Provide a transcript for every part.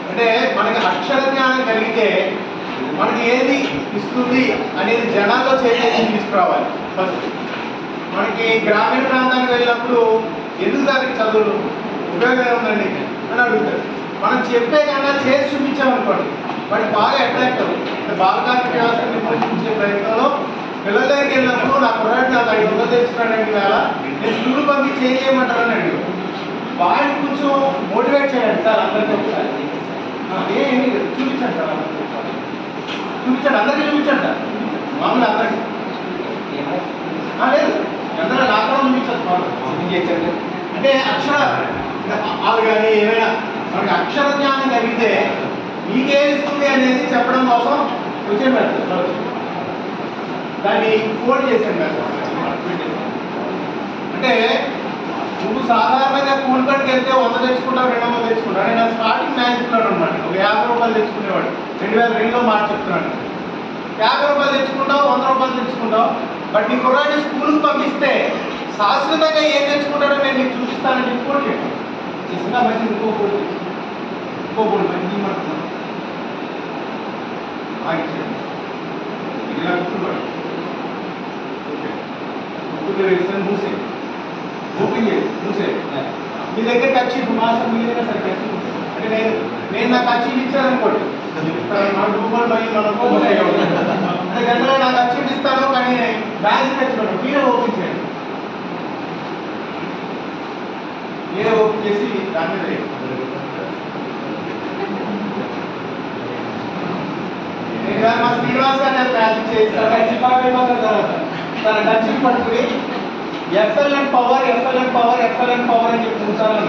అంటే మనకి అక్షర జ్ఞానం కలిగితే మనకి ఏది ఇస్తుంది అనేది జనాల్లో చేసేది తీసుకురావాలి. ఫస్ట్ మనకి గ్రామీణ ప్రాంతానికి వెళ్ళినప్పుడు ఎందుకు దానికి చదువులు ఉపయోగం ఉందండి అని అడుగుతారు. మనం చెప్పే కన్నా చేసి చూపించామనుకోండి వాడికి బాగా అట్రాక్ట్ అవుతుంది. బాలకార్మిక వ్యవస్థను నిర్మూలించే ప్రయత్నంలో పిల్లల దగ్గరికి వెళ్ళినప్పుడు నా కుర్రాడు నాకు 500 తెస్తున్నాడండి వేళ నేను స్కూల్ పంపించి ఏం చేయమంటారని అడిగాడు. వాడిని కొంచెం మోటివేట్ చేయండి సార్ అందరికీ ఒకసారి ఏమి చూపించండి సార్ చూపించండి అందరికీ చూపించండి సార్ మామూలు అందరికీ లేదు అందరూ నాకు చూపించండి అంటే అక్షరాలు కానీ ఏమైనా మనకి అక్షర జ్ఞానం కలిగితే మీకేమిస్తుంది అనేది చెప్పడం కోసం వచ్చే మెథడ్ దాన్ని కోడ్ చేసాను మెథడ్. అంటే నువ్వు సాధారణంగా కూలి పనికి వెళ్తే 100 తెచ్చుకుంటావు 200 తెచ్చుకుంటావు. నేను స్టార్టింగ్ మ్యాచ్ ఇస్తున్నాడు అనమాట. ఒక 50 రూపాయలు తెచ్చుకునేవాడు 2002లో మాట చెప్తున్నాడు. 50 రూపాయలు తెచ్చుకుంటావు 100 రూపాయలు తెచ్చుకుంటావు. బట్ నీ కుర్రాడిని స్కూల్కి పంపిస్తే శాశ్వతంగా ఏం తెచ్చుకుంటాడో నేను నీకు చూపిస్తానని చెప్పి కోడ్ చేయండి. చేసినా మంచి ఇంకో కోడ్ మంచి మంటున్నాను ఇలా కూర్చోబడి మూసే ఓపెన్ చేయండి మూసే. మీ దగ్గర ఖర్చు మాసం మీదైనా సరే ఖర్చు అంటే నేను నా ఖర్చు ఇచ్చాననుకోండి మన రూపాయలు మళ్ళీ మన గంటలో నాకు ఖర్చు ఇస్తాను కానీ బ్యాలెన్స్ తెచ్చుకోండి మీరే ఓపెన్ చేయండి. మీరే ఓపెన్ చేసి దాని మీద మా శ్రీనివాస్ గారు బ్యాలెన్స్ చేస్తారు తన ఖర్చు పట్టుకుని ఎఫ్ఎల్ఎన్ పవర్ అని చెప్పి చూసాను.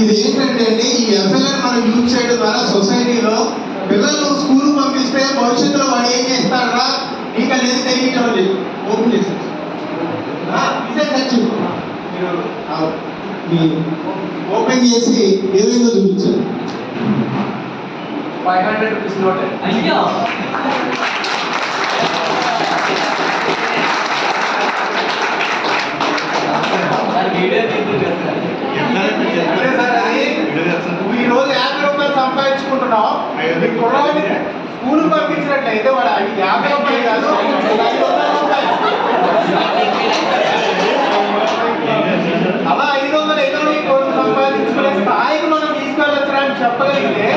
ఇది ఏంటంటే అండి ఈ ఎఫ్ఎల్ఎన్ మనం యూజ్ చేయడం ద్వారా సొసైటీలో పిల్లలు స్కూల్ పంపిస్తే భవిష్యత్తులో వాడు ఏం చేస్తారా నీకు అనేది తెలియటం లేదు. ఓపెన్ చేశారు ఇదే ఖర్చు మీరు ఓపెన్ చేసి ఏదైనా చూపించారు 500 రూపీస్ నోట్. అయ్యో నువ్వు ఈ రోజు 50 రూపాయలు సంపాదించుకుంటున్నావు. స్కూల్ పంపించినట్లయితే వాడు 50 రూపాయలు కాదు 500 రూపాయలు. అలా 500 ఎకరాలు కోసం సంపాదించుకునే స్థాయికి మనం తీసుకెళ్ళొచ్చా అని చెప్పగలిగితే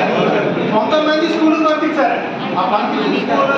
కొంతమంది స్కూల్కి పంపించారు. ఆ పంపించిన స్కూల్లో